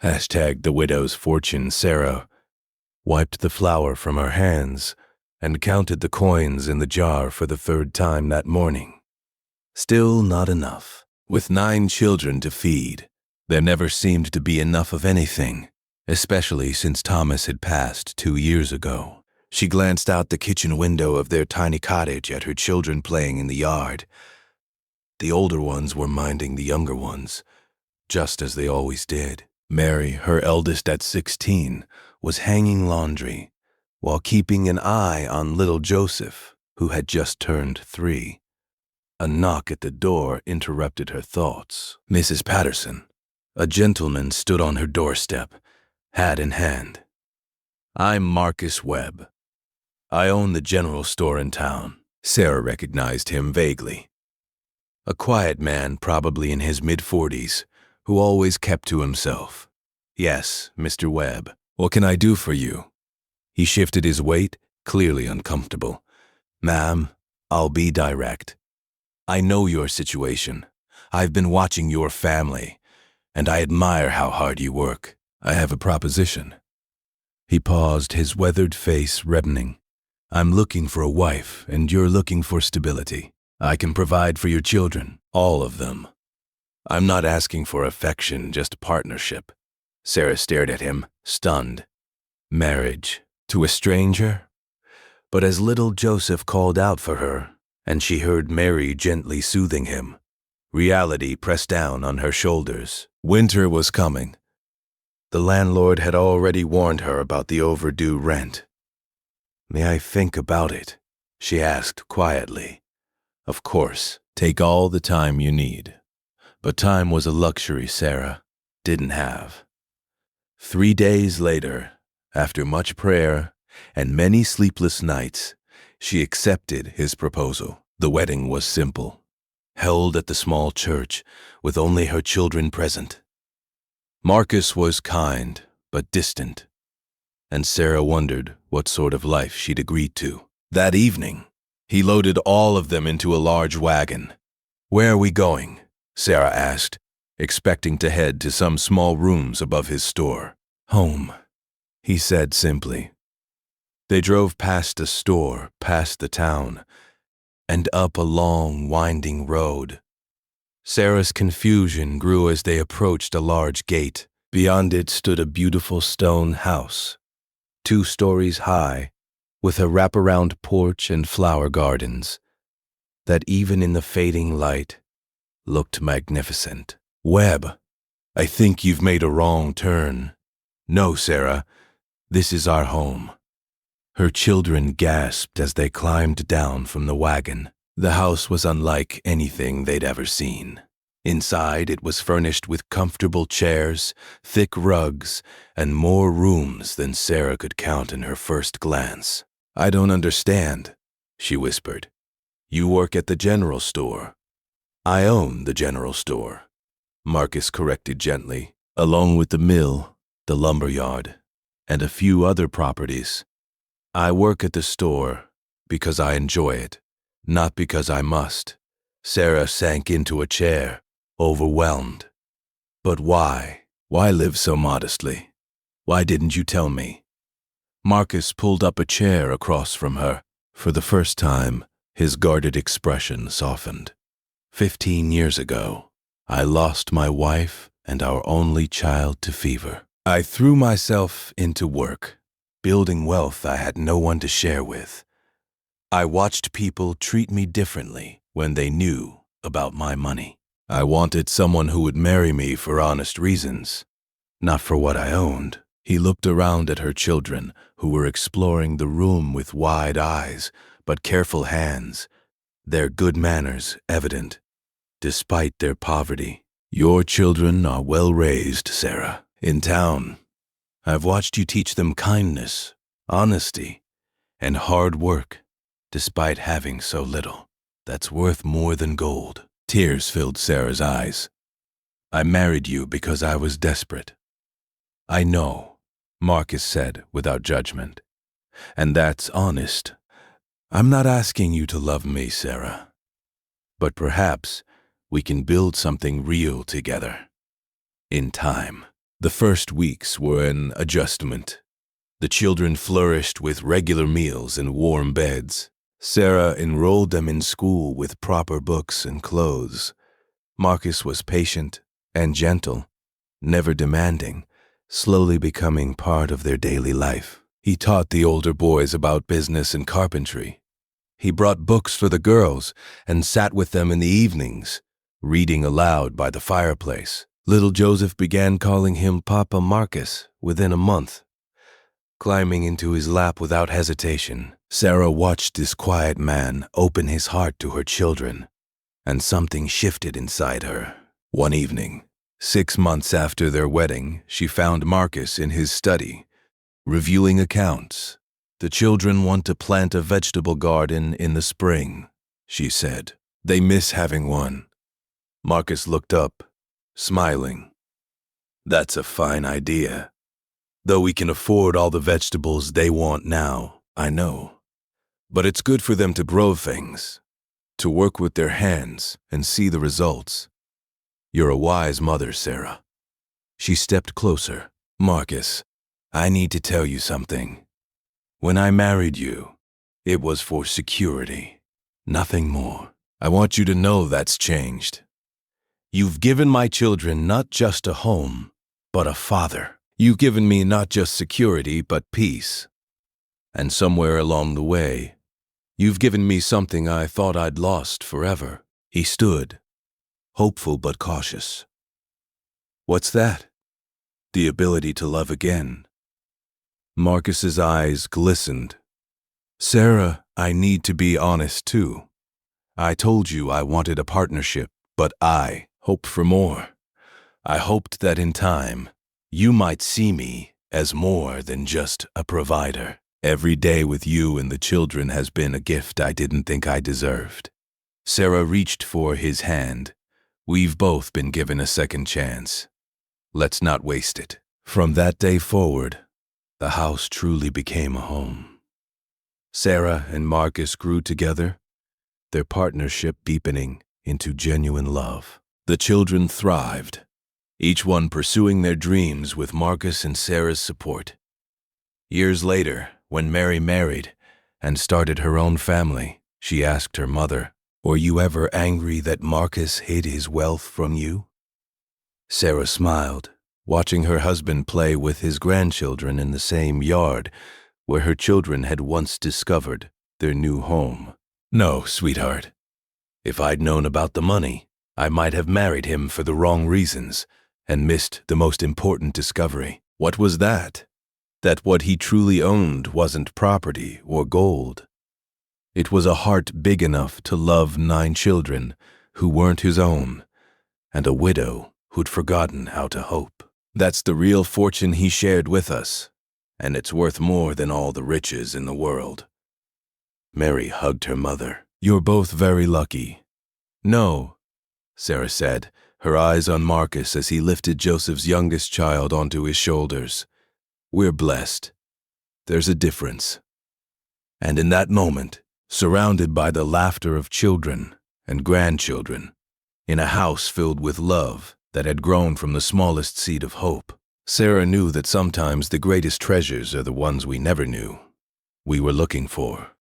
Hashtag the widow's fortune. Sarah wiped the flour from her hands and counted the coins in the jar for the third time that morning. Still not enough. With 9 children to feed, there never seemed to be enough of anything, especially since Thomas had passed 2 years ago. She glanced out the kitchen window of their tiny cottage at her children playing in the yard. The older ones were minding the younger ones, just as they always did. Mary, her eldest at 16, was hanging laundry, while keeping an eye on little Joseph, who had just turned 3. A knock at the door interrupted her thoughts. Mrs. Patterson. A gentleman stood on her doorstep, hat in hand. "I'm Marcus Webb. I own the general store in town." Sarah recognized him vaguely. A quiet man, probably in his mid-40s, who always kept to himself. "Yes, Mr. Webb. What can I do for you?" He shifted his weight, clearly uncomfortable. "Ma'am, I'll be direct. I know your situation. I've been watching your family, and I admire how hard you work. I have a proposition." He paused, his weathered face reddening. "I'm looking for a wife, and you're looking for stability. I can provide for your children, all of them. I'm not asking for affection, just partnership." Sarah stared at him, stunned. Marriage to a stranger? But as little Joseph called out for her, and she heard Mary gently soothing him, reality pressed down on her shoulders. Winter was coming. The landlord had already warned her about the overdue rent. "May I think about it?" she asked quietly. "Of course, take all the time you need." But time was a luxury Sarah didn't have. 3 days later, after much prayer and many sleepless nights, she accepted his proposal. The wedding was simple, held at the small church with only her children present. Marcus was kind but distant, and Sarah wondered what sort of life she'd agreed to. That evening, he loaded all of them into a large wagon. "Where are we going?" Sarah asked, expecting to head to some small rooms above his store. "Home," he said simply. They drove past a store, past the town, and up a long, winding road. Sarah's confusion grew as they approached a large gate. Beyond it stood a beautiful stone house, 2 stories high, with a wraparound porch and flower gardens that even in the fading light looked magnificent. "Webb, I think you've made a wrong turn." "No, Sarah, this is our home." Her children gasped as they climbed down from the wagon. The house was unlike anything they'd ever seen. Inside, it was furnished with comfortable chairs, thick rugs, and more rooms than Sarah could count in her first glance. "I don't understand," she whispered. "You work at the general store." "I own the general store," Marcus corrected gently, "along with the mill, the lumber yard, and a few other properties. I work at the store because I enjoy it, not because I must." Sarah sank into a chair, overwhelmed. "But why? Why live so modestly? Why didn't you tell me?" Marcus pulled up a chair across from her. For the first time, his guarded expression softened. 15 years ago, I lost my wife and our only child to fever. I threw myself into work, building wealth I had no one to share with. I watched people treat me differently when they knew about my money. I wanted someone who would marry me for honest reasons, not for what I owned. He looked around at her children, who were exploring the room with wide eyes but careful hands, their good manners evident, despite their poverty. "Your children are well raised, Sarah. In town, I've watched you teach them kindness, honesty, and hard work, despite having so little. That's worth more than gold." Tears filled Sarah's eyes. "I married you because I was desperate." "I know," Marcus said without judgment, "and that's honest. I'm not asking you to love me, Sarah, but perhaps we can build something real together. In time." The first weeks were an adjustment. The children flourished with regular meals and warm beds. Sarah enrolled them in school with proper books and clothes. Marcus was patient and gentle, never demanding, slowly becoming part of their daily life. He taught the older boys about business and carpentry. He brought books for the girls and sat with them in the evenings, reading aloud by the fireplace. Little Joseph began calling him Papa Marcus within a month, climbing into his lap without hesitation. Sarah watched this quiet man open his heart to her children, and something shifted inside her. One evening, 6 months after their wedding, she found Marcus in his study, reviewing accounts. "The children want to plant a vegetable garden in the spring," she said. "They miss having one." Marcus looked up, smiling. "That's a fine idea. Though we can afford all the vegetables they want now, I know. But it's good for them to grow things, to work with their hands and see the results. You're a wise mother, Sarah." She stepped closer. "Marcus, I need to tell you something. When I married you, it was for security, nothing more. I want you to know that's changed. You've given my children not just a home, but a father. You've given me not just security, but peace. And somewhere along the way, you've given me something I thought I'd lost forever." He stood, hopeful but cautious. "What's that?" "The ability to love again." Marcus's eyes glistened. "Sarah, I need to be honest too. I told you I wanted a partnership, but I hoped for more. I hoped that in time, you might see me as more than just a provider. Every day with you and the children has been a gift I didn't think I deserved." Sarah reached for his hand. "We've both been given a second chance. Let's not waste it." From that day forward, the house truly became a home. Sarah and Marcus grew together, their partnership deepening into genuine love. The children thrived, each one pursuing their dreams with Marcus and Sarah's support. Years later, when Mary married and started her own family, she asked her mother, "Were you ever angry that Marcus hid his wealth from you?" Sarah smiled, watching her husband play with his grandchildren in the same yard where her children had once discovered their new home. "No, sweetheart. If I'd known about the money, I might have married him for the wrong reasons and missed the most important discovery." "What was that?" "That what he truly owned wasn't property or gold. It was a heart big enough to love 9 children who weren't his own, and a widow who'd forgotten how to hope. That's the real fortune he shared with us, and it's worth more than all the riches in the world." Mary hugged her mother. "You're both very lucky." "No," Sarah said, her eyes on Marcus as he lifted Joseph's youngest child onto his shoulders. "We're blessed. There's a difference." And in that moment, surrounded by the laughter of children and grandchildren, in a house filled with love that had grown from the smallest seed of hope, Sarah knew that sometimes the greatest treasures are the ones we never knew we were looking for.